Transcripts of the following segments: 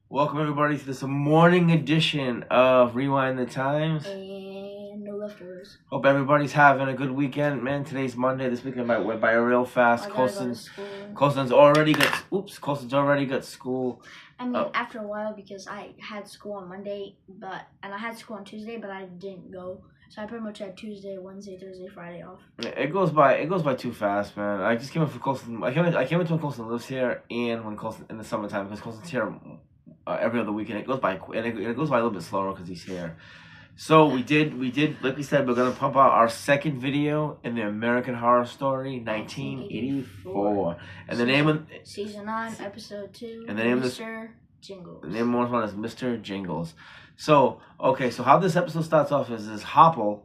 Welcome everybody to this morning edition of Rewind the Times. And no leftovers. Hope everybody's having a good weekend, man. Today's Monday. This weekend went by real fast. I gotta go to school. Colson's already got school. I mean, after a while, because I had school on Monday, and I had school on Tuesday, but I didn't go. So I pretty much had Tuesday, Wednesday, Thursday, Friday off. It goes by too fast, man. I just came in for Colson. I came into when Colson lives here, and when Colson in the summertime, because Colson's here every other weekend. It goes by it goes by a little bit slower because he's here. So we did like we said, we're gonna pump out our second video in the American Horror Story 1984, and the name of Season 9, Episode 2. And the name Mr. Jingles. The name of one is Mr. Jingles. So okay, so how this episode starts off is Hopple.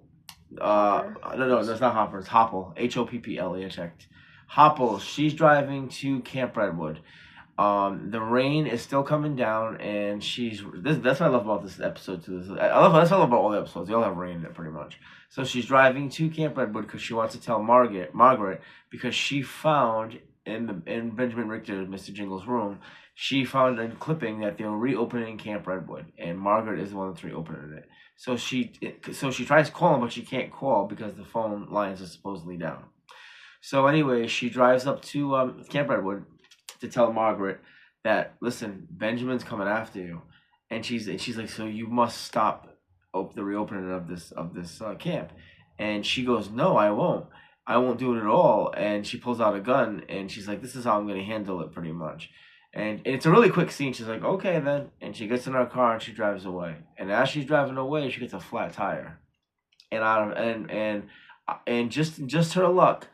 No, that's not Hopper. It's Hopple. Hopple. I checked. Hopple. She's driving to Camp Redwood. The rain is still coming down, and that's what I love about this episode too. That's what I love about all the episodes. They all have rain in it pretty much. So she's driving to Camp Redwood because she wants to tell Margaret, because she found in Benjamin Richter's Mr. Jingles' room, she found a clipping that they were reopening Camp Redwood, and Margaret is the one that's reopening it. So she tries calling, but she can't call because the phone lines are supposedly down. So anyway, she drives up to Camp Redwood to tell Margaret that, listen, Benjamin's coming after you, and she's like, so you must stop the reopening of this camp. And she goes, no, I won't do it at all. And she pulls out a gun, and she's like, this is how I'm going to handle it, pretty much. And it's a really quick scene. She's like, okay then, and she gets in her car and she drives away. And as she's driving away, she gets a flat tire, and just her luck,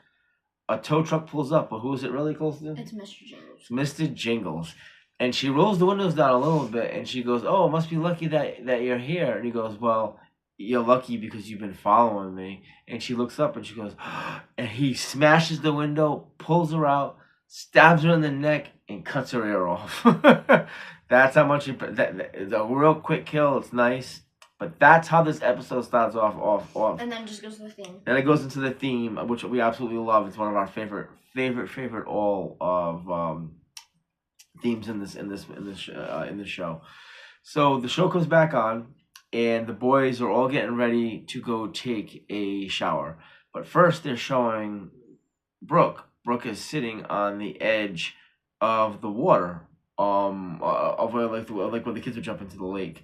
a tow truck pulls up. But who is it really close to? It's Mr. Jingles. It's Mr. Jingles. And she rolls the windows down a little bit, and she goes, oh, it must be lucky that you're here. And he goes, well, you're lucky because you've been following me. And she looks up and she goes, and he smashes the window, pulls her out, stabs her in the neck, and cuts her ear off. That's how much it's a real quick kill. It's nice. But that's how this episode starts off. And then just goes to the theme. Then it goes into the theme, which we absolutely love. It's one of our favorite all of themes in this show. So the show comes back on, and the boys are all getting ready to go take a shower. But first, they're showing Brooke. Brooke is sitting on the edge of the water, of where where the kids would jump into the lake.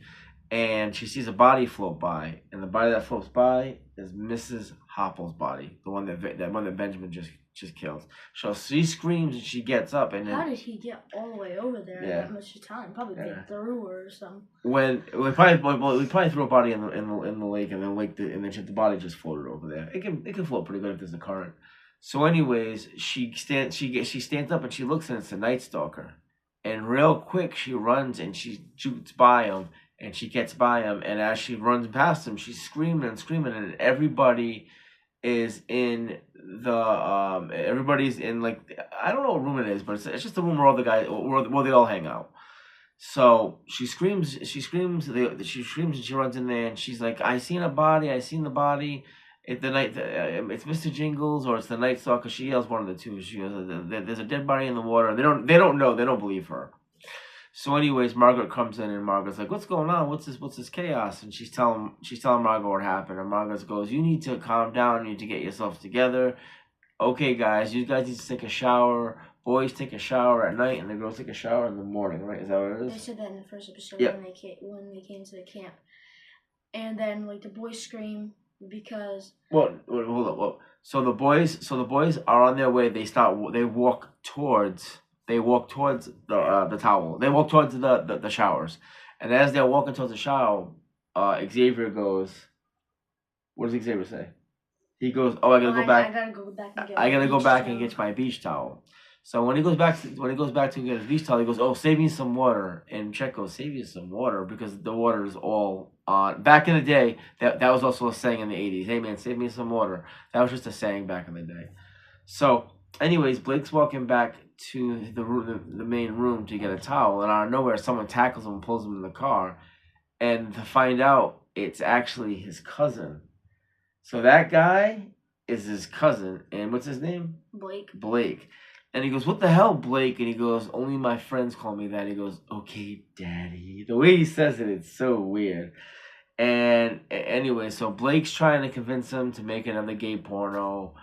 And she sees a body float by, and the body that floats by is Mrs. Hopple's body, the one that Benjamin just killed. So she screams and she gets up, and then, how did he get all the way over there in that much time? Probably threw her or something. We probably threw a body in the lake, and then the body just floated over there. It can float pretty good if there's a current. So anyways, she stands up and she looks, and it's a Night Stalker, and real quick she runs and she shoots by him. And she gets by him, and as she runs past him, she's screaming, and everybody is in everybody's in, like, I don't know what room it is, but it's just the room where all the guys where they all hang out. So she screams, and she runs in there, and she's like, I seen the body. It's Mr. Jingles, or it's the Night Stalker. She yells one of the two. She goes, there's a dead body in the water. They don't know. They don't believe her. So anyways, Margaret comes in, and Margaret's like, what's going on? What's this chaos? And she's telling Margaret what happened. And Margaret goes, you need to calm down. You need to get yourself together. Okay, guys, you guys need to take a shower. Boys take a shower at night, and the girls take a shower in the morning, right? Is that what it is? They said that in the first episode. Yep. when they came to the camp. And then, like, the boys scream because... Well, hold up. Well, so the boys are on their way. They walk towards the towel. They walk towards the showers. And as they're walking towards the shower, Xavier goes, what does Xavier say? He goes, oh, I gotta go back and get my beach towel. So when he goes back to get his beach towel, he goes, oh, save me some water. And Chet goes, save you some water, because the water is all on. Back in the day, that was also a saying in the 80s. Hey man, save me some water. That was just a saying back in the day. So anyways, Blake's walking back to the main room to get a towel, and out of nowhere, someone tackles him and pulls him in the car, and to find out it's actually his cousin. So that guy is his cousin, and what's his name? Blake. And he goes, "What the hell, Blake?" And he goes, "Only my friends call me that." He goes, "Okay, Daddy." The way he says it, it's so weird. And anyway, so Blake's trying to convince him to make another gay porno.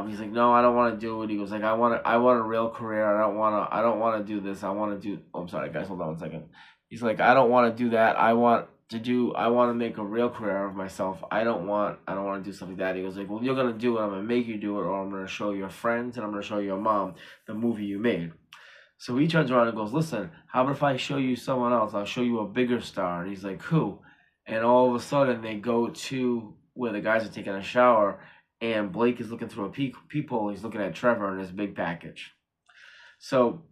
He's like, "No, I don't want to do it." He goes, "Like, I want a real career. I don't want to do this. I want to do." Oh, I'm sorry, guys. Hold on one second. He's like, "I don't want to do that. I want to make a real career out of myself. I don't want to do something like that." He goes, like, "Well, you're gonna do it. I'm gonna make you do it, or I'm gonna show your friends and I'm gonna show your mom the movie you made." So he turns around and goes, "Listen, how about if I show you someone else? I'll show you a bigger star." And he's like, "Who?" And all of a sudden, they go to where the guys are taking a shower, and Blake is looking through a peephole. He's looking at Trevor and his big package. So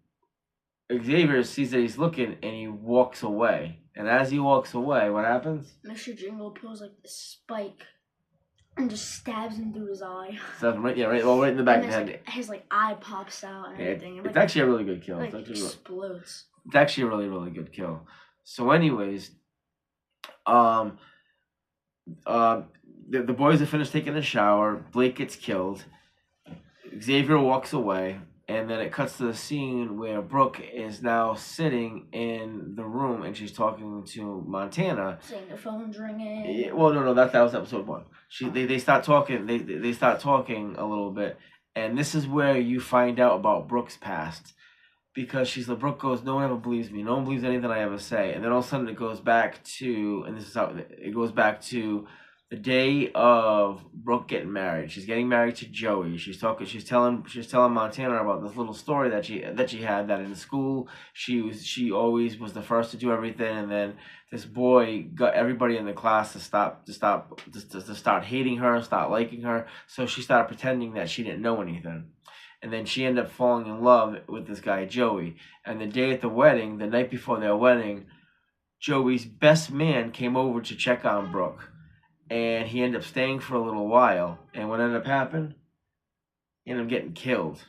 Xavier sees that he's looking, and he walks away. And as he walks away, what happens? Mr. Jingle pulls like the spike and just stabs him through his eye. So right, yeah, right, well, right in the back of the head. Like, his like eye pops out and everything. It's actually a really good kill. Like, explodes. It's actually a really, really good kill. So, anyways, the boys are finished taking a shower. Blake gets killed. Xavier walks away, and then it cuts to the scene where Brooke is now sitting in the room, and she's talking to Montana. Saying the phone's ringing. Yeah, well, no, that was episode 1. They start talking. They start talking a little bit, and this is where you find out about Brooke's past. Because Brooke goes, "No one ever believes me. No one believes anything I ever say." And then all of a sudden it goes back to, and this is how it goes back to the day of Brooke getting married. She's getting married to Joey. She's telling Montana about this little story that she had, that in school she always was the first to do everything, and then this boy got everybody in the class to start hating her, start liking her. So she started pretending that she didn't know anything. And then she ended up falling in love with this guy, Joey. And the day at the wedding, the night before their wedding, Joey's best man came over to check on Brooke. And he ended up staying for a little while. And what ended up happening? He ended up getting killed.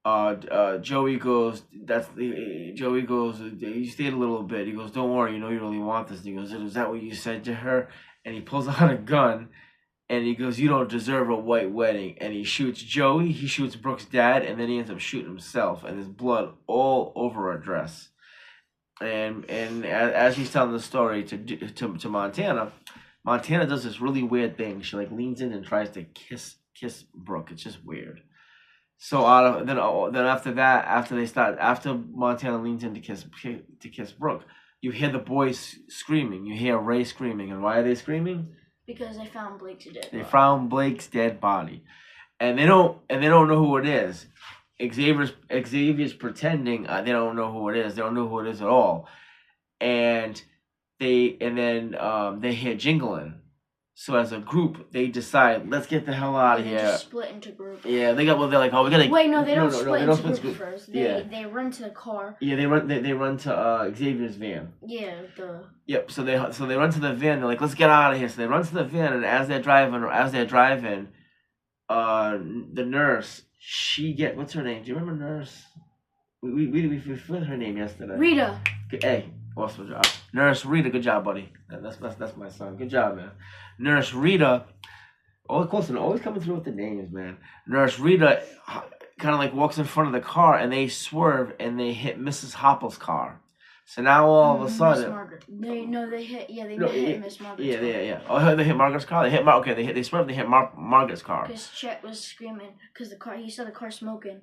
Joey goes, "You stayed a little bit." He goes, "Don't worry, you know you really want this." And he goes, "Is that what you said to her?" And he pulls out a gun. And he goes, "You don't deserve a white wedding." And he shoots Joey, he shoots Brooke's dad, and then he ends up shooting himself. And there's blood all over her dress. And as he's telling the story to Montana, Montana does this really weird thing. She like leans in and tries to kiss Brooke. It's just weird. So then after that, after Montana leans in to kiss Brooke, you hear the boys screaming. You hear Ray screaming. And why are they screaming? Because they found Blake's dead body. They found Blake's dead body, and they don't know who it is. Xavier's pretending they don't know who it is. They don't know who it is at all, and then they hear jingling. So as a group, they decide, let's get the hell out of here. Just split into groups. Yeah, they're like, oh, we gotta. Wait, no, they don't split into groups first. They run to the car. Yeah, they run to Xavier's van. Yeah, Yep. So they run to the van. They're like, let's get out of here. So they run to the van, and as they're driving, the nurse, what's her name? Do you remember nurse? We flew her name yesterday. Rita. Hey, awesome job, Nurse Rita. Good job, buddy. That's my son. Good job, man. Nurse Rita. Always coming through with the names, man. Nurse Rita kind of like walks in front of the car, and they swerve and they hit Mrs. Hopple's car. So now all of a sudden, they hit Miss Margaret's car. Yeah. Oh, they hit Margaret's car. They swerved. They hit Margaret's car. Because Chet was screaming because he saw the car smoking.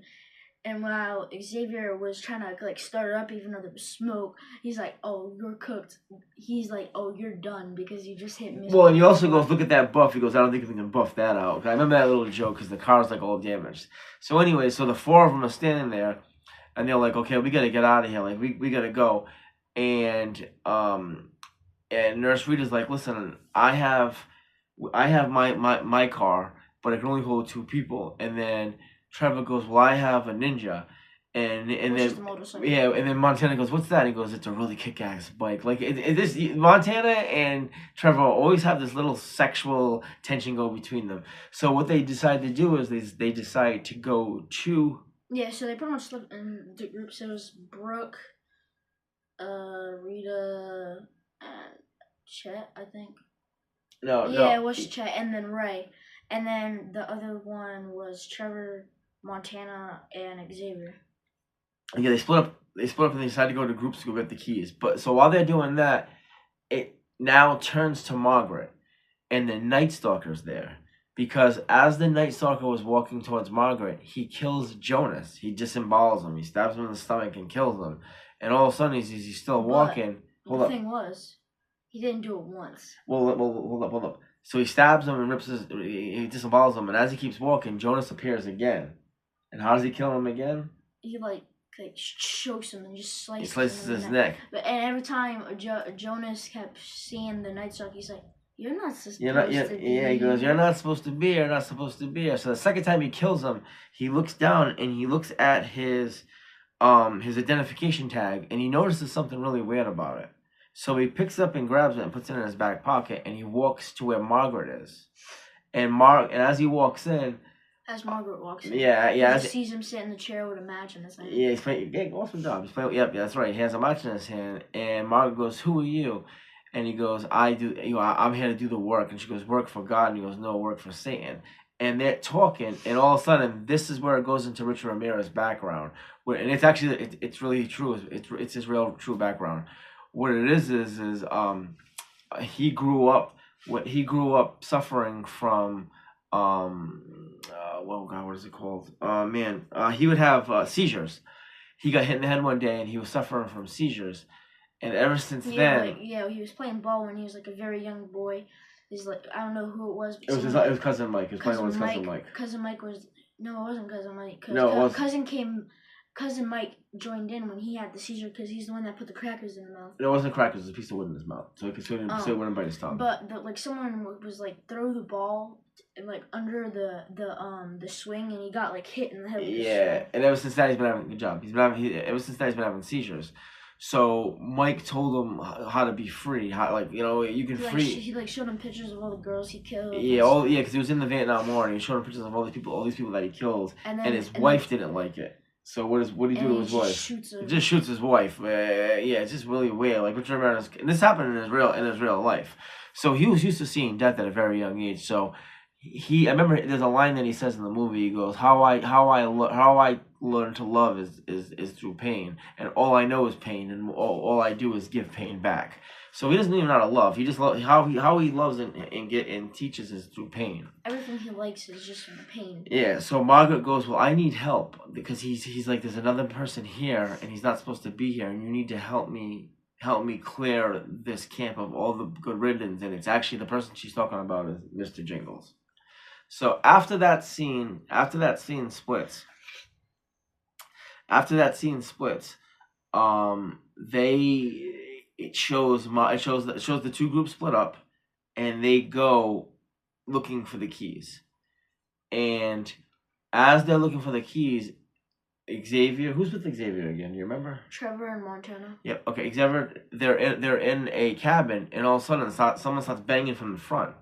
And while Xavier was trying to like start it up, even though there was smoke, he's like, "Oh, you're cooked." He's like, "Oh, you're done because you just hit me." Well, and he also goes, "Look at that buff." He goes, "I don't think we can buff that out." I remember that little joke because the car's like all damaged. So anyway, so the four of them are standing there, and they're like, "Okay, we gotta get out of here. Like we gotta go." And Nurse Rita's like, "Listen, I have my car, but it can only hold 2 people." And then Trevor goes, "Well, I have a Ninja," and then Montana goes, "What's that?" And he goes, "It's a really kick-ass bike." Like Montana and Trevor always have this little sexual tension go between them. So what they decide to do is they decide to go to. Yeah, so they pretty much split in the groups. It was Brooke, Rita, and Chet, I think. No. Yeah, it was Chet, and then Ray, and then the other one was Trevor, Montana and Xavier. Yeah, they split up. They split up and they decided to go to groups to go get the keys. But so while they're doing that, it now turns to Margaret, and the Night Stalker's there. Because as the Night Stalker was walking towards Margaret, he kills Jonas. He disembowels him. He stabs him in the stomach and kills him. And all of a sudden, he's still walking. The thing was, he didn't do it once. Well, hold up. So he stabs him and he disembowels him. And as he keeps walking, Jonas appears again. And how does he kill him again? He like chokes him and just slices. He slices his neck. And every time Jonas kept seeing the Night Stalker, he's like, "You're not supposed to be Yeah, he goes, "You're not supposed to be here. You're not supposed to be here." So the second time he kills him, he looks down and he looks at his identification tag, and he notices something really weird about it. So he picks it up and grabs it and puts it in his back pocket, and he walks to where Margaret is. And as he walks in, as Margaret walks in, he sees him sit in the chair with a match in his hand. Yeah, he's playing. Yeah, awesome job. He's playing. Yep, that's right. He has a match in his hand, and Margaret goes, "Who are you?" And he goes, I'm here to do the work." And she goes, "Work for God?" And he goes, "No, work for Satan." And they're talking, and all of a sudden, this is where it goes into Richard Ramirez's background, and it's actually it's really true. It's his real true background. What it is he grew up suffering from what is it called? He would have seizures. He got hit in the head one day, and he was suffering from seizures. And ever since then, he was playing ball when he was like a very young boy. He's like, I don't know who it was. It was cousin Mike. He was playing with his cousin Mike. Cousin Mike was it wasn't cousin Mike. No, it was Cousin Mike joined in when he had the seizure because he's the one that put the crackers in the mouth. It wasn't crackers; it was a piece of wood in his mouth, so he wouldn't bite his tongue. But someone was like throw the ball like under the swing, and he got like hit in the head. Yeah, and ever since that he's been having a good job. Ever since that he's been having seizures. So Mike told him how to be free. You can free. He showed him pictures of all the girls he killed. Yeah, because he was in the Vietnam War, and he showed him pictures of all these people that he killed, and his wife didn't like it. So what did he do to his wife? He just shoots his wife. It's just really weird. Like Richard Ramirez, and this happened in his real life. So he was used to seeing death at a very young age. So I remember there's a line that he says in the movie. He goes, "How I learn to love is through pain, and all I know is pain, and all I do is give pain back." So he doesn't even know how to love. He just how he loves and teaches is through pain. Everything he likes is just from pain. Yeah. So Margaret goes, "Well, I need help because he's like there's another person here and he's not supposed to be here, and you need to help me clear this camp of all the good riddance." And it's actually the person she's talking about is Mr. Jingles. So after that scene splits. It shows the two groups split up, and they go looking for the keys. And as they're looking for the keys, Xavier, who's with Xavier again? Do you remember? Trevor and Montana. Yep. Okay. Xavier, they're in a cabin, and all of a sudden, someone starts banging from the front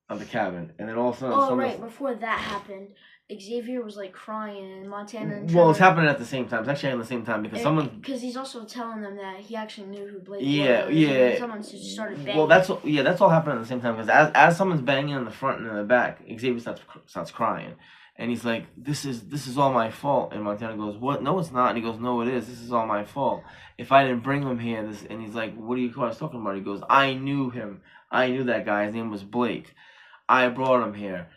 of the cabin, and then all of a sudden, before that happened, Xavier was like crying, and Montana and Trevor, it's happening at the same time. It's actually at the same time because he's also telling them that he actually knew who Blake was. Yeah. Someone just started banging. Well, that's all happening at the same time because as someone's banging in the front and in the back, Xavier starts crying, and he's like, "This is all my fault." And Montana goes, "What? No, it's not." And he goes, "No, it is. This is all my fault. If I didn't bring him here, and he's like, "What are you guys talking about?" He goes, "I knew him. I knew that guy. His name was Blake. I brought him here,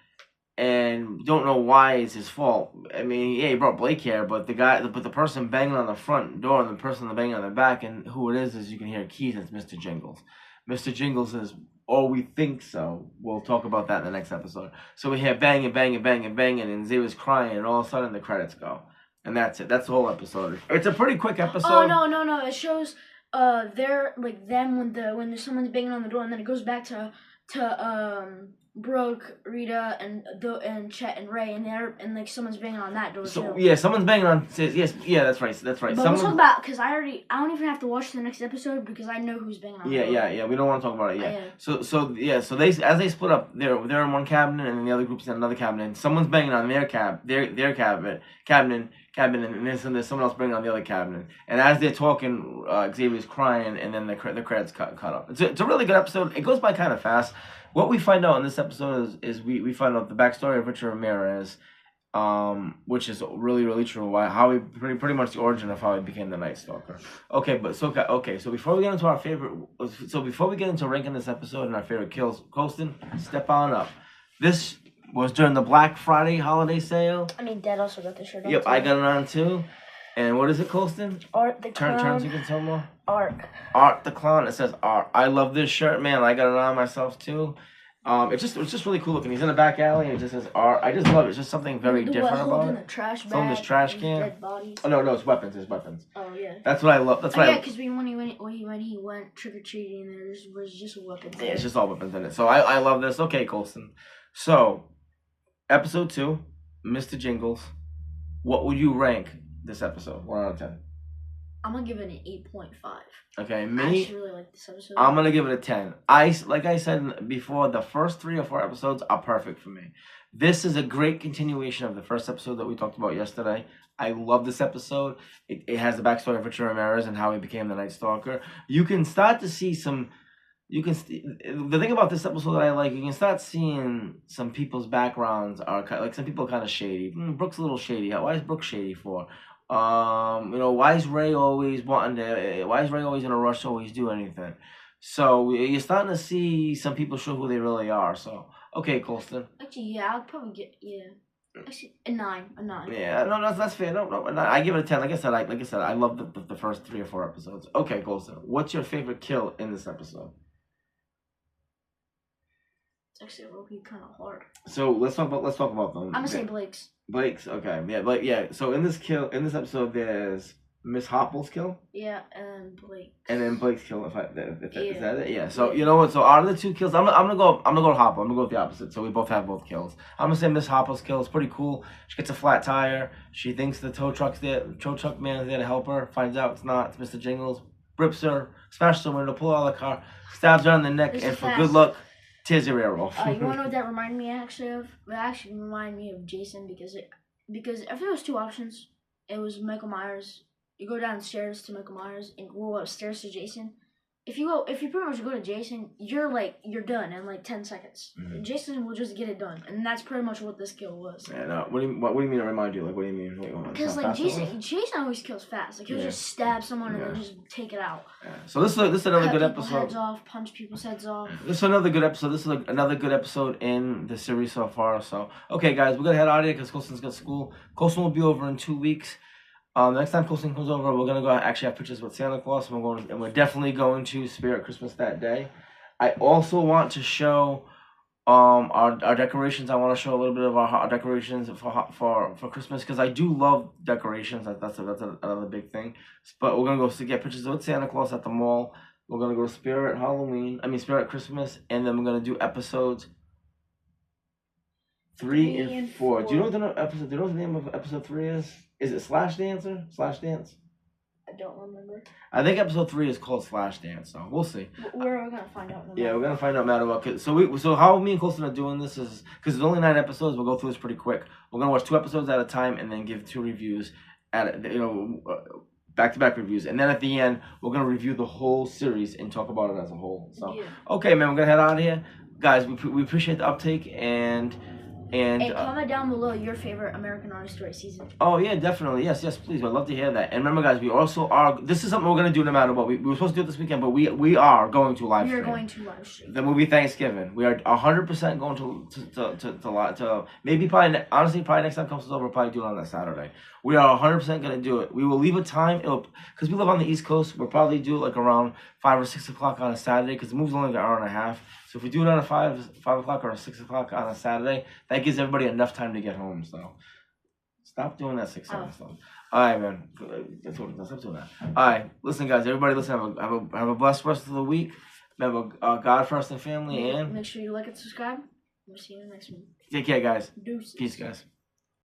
and don't know why it's his fault. I mean, yeah, he brought Blake here, but the person banging on the front door and the person banging on the back, and who it is you can hear keys. It's Mr. Jingles. Mr. Jingles is, we think so. We'll talk about that in the next episode. So we hear banging, banging, banging, banging, and Xavier's crying, and all of a sudden the credits go, and that's it. That's the whole episode. It's a pretty quick episode. Oh no! It shows they're like them when someone's banging on the door, and then it goes back to Brooke, Rita, and Chet and Ray, and like someone's banging on that door too. Yeah, someone's banging on. Yes, yeah, that's right. But we'll talk about because I don't even have to watch the next episode because I know who's banging on. Yeah. We don't want to talk about it yet. So they as they split up, they're in one cabinet and then the other group's in another cabinet. And someone's banging on their cabinet, and then there's someone else banging on the other cabinet. And as they're talking, Xavier's crying, and then the credits cut up. It's a really good episode. It goes by kind of fast. What we find out in this episode is we find out the backstory of Richard Ramirez, which is really really true. How he pretty much the origin of how he became the Night Stalker. Okay, but so okay, so before we get into our favorite, so before we get into ranking this episode and our favorite kills, Colston, step on up. This was during the Black Friday holiday sale. I mean, Dad also got the shirt on. Yep, too. I got it on too. And what is it, Colston? Art the Clown. Turn so you can tell more. Art the Clown. It says Art. I love this shirt, man. I got it on myself too. It's just really cool looking. He's in the back alley and it just says Art. I just love it. It's just something very different about it. The trash bag. Someone this trash can. Dead bodies. Oh no, it's weapons. It's weapons. Oh yeah. That's what I love. That's what. Yeah, because when he went trick or treating, there was just weapons. Yeah, it's just all weapons in it. So I love this. Okay, Colston. So, episode 2, Mr. Jingles. What would you rank this episode? 1 out of 10. I'm gonna give it an 8.5. Okay, me. I actually really like this episode. I'm gonna give it a 10. Like I said before, the first 3 or 4 episodes are perfect for me. This is a great continuation of the first episode that we talked about yesterday. I love this episode. It has the backstory of Richard Ramirez and how he became the Night Stalker. You can start to see some. The thing about this episode that I like, you can start seeing some people's backgrounds are like some people are kind of shady. Brooke's a little shady. Why is Brooke shady for? Why is Ray always in a rush to always do anything? So you're starting to see some people show who they really are. So okay, Colston. Actually, yeah, I'll probably get Actually, a 9. Yeah, no, that's fair. No, I give it a 10. Like I said, I love the first 3 or 4 episodes. Okay, Colston, what's your favorite kill in this episode? It's actually really kind of hard. So let's talk about them. I'm gonna say Blake's. Blake's, okay, yeah, but yeah. So in this episode, there's Miss Hopple's kill. Yeah, and Blake. And then Blake's kill. Is that it? Yeah. So you know what? So out of the 2 kills, I'm gonna go to Hopple. I'm gonna go with the opposite. So we both have both kills. I'm gonna say Miss Hopple's kill is pretty cool. She gets a flat tire. She thinks the tow truck man is there to help her. Finds out it's not. It's Mr. Jingles. Rips her, smashes her window, pull out of the car, stabs her on the neck, and for good luck, tears your ear off. You want to know what that reminded me actually of? It actually reminded me of Jason because if there was 2 options, it was Michael Myers. You go downstairs to Michael Myers and go upstairs to Jason. If you pretty much go to Jason, you're done in like 10 seconds. Mm-hmm. Jason will just get it done, and that's pretty much what this kill was. Yeah, no. What do you mean to remind you? Like, what do you mean? Because like Jason always kills fast. Like he'll just stab someone and then just take it out. Yeah. So this is another good episode. Heads off, punch people's heads off. This is another good episode. This is another good episode in the series so far. So okay, guys, we're gonna head out of here because Colston's got school. Colston will be over in 2 weeks. Next time Colston comes over, we're gonna go actually have pictures with Santa Claus, and we're definitely going to Spirit Christmas that day. I also want to show our decorations. I want to show a little bit of our decorations for Christmas because I do love decorations. That's another big thing. But we're gonna go to get pictures with Santa Claus at the mall. We're gonna go to Spirit Christmas, and then we're gonna do episodes 3 and 4. Do you know what the name of episode 3 is? Is it Slash Dancer? Slash Dance? I don't remember. I think episode 3 is called Slash Dance, so we'll see. We're gonna find out. We're gonna find out matter what. So how me and Colston are doing this is because there's only 9 episodes. We'll go through this pretty quick. We're gonna watch 2 episodes at a time and then give 2 reviews back-to-back reviews, and then at the end we're gonna review the whole series and talk about it as a whole. So okay, man, we're gonna head out of here, guys. We appreciate the uptake and comment down below your favorite American Horror Story season. Oh yeah, definitely. Yes, please. I'd love to hear that. And remember, guys, we also are. This is something we're gonna do no matter what. We were supposed to do it this weekend, but we are going to live stream. We are going to live stream the movie Thanksgiving. We are 100% going to maybe probably next time comes over, we'll probably do it on that Saturday. We are 100% gonna do it. We will leave a time. Because we live on the East Coast. We'll probably do it like around 5 or 6 o'clock on a Saturday because the movie's only like an hour and a half. So if we do it on a 5 o'clock or a 6 o'clock on a Saturday, that gives everybody enough time to get home. So stop doing that 6 hours. All right, man. Stop doing that. All right, listen, guys. Everybody, listen. Have a blessed rest of the week. Remember, God first and family, and make sure you like and subscribe. We'll see you in the next one. Take care, guys. Deuces. Peace, guys.